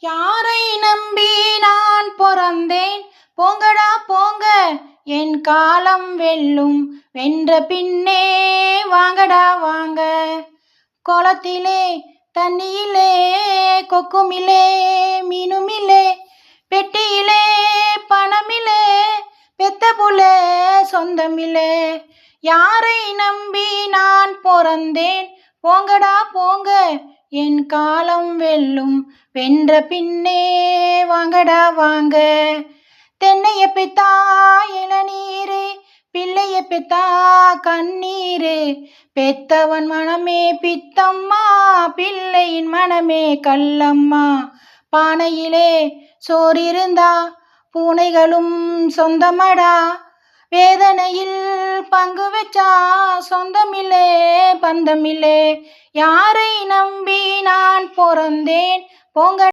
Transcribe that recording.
யாரை நம்பி நான் பொறந்தேன்? போங்கடா போங்க, என் காலம் வெல்லும். வென்ற பின்னே வாங்கடா வாங்க. குளத்திலே தண்ணியிலே கொக்குமிலே மீனுமிலே, பெட்டியிலே பணமிலே, பெத்த புள்ளே சொந்தமில்லே. யாரை நம்பி நான் பொறந்தேன்? போங்கடா போங்க, என் காலம் வெல்லும். வென்ற பின்னே வாங்கடா வாங்க. தென்னைய பெத்தா இளநீரு, பிள்ளைய பெத்தா கண்ணீரு. பெத்தவன் மனமே பித்தம்மா, பிள்ளையின் மனமே கல்லம்மா. பானையிலே சோறிருந்தா பூனைகளும் சொந்தமடா. வேதனையில் பங்கு வச்சா சொந்தமில்லே பந்தமில்லே. யாரை நம்பி நான் பொறந்தேன்? போங்க.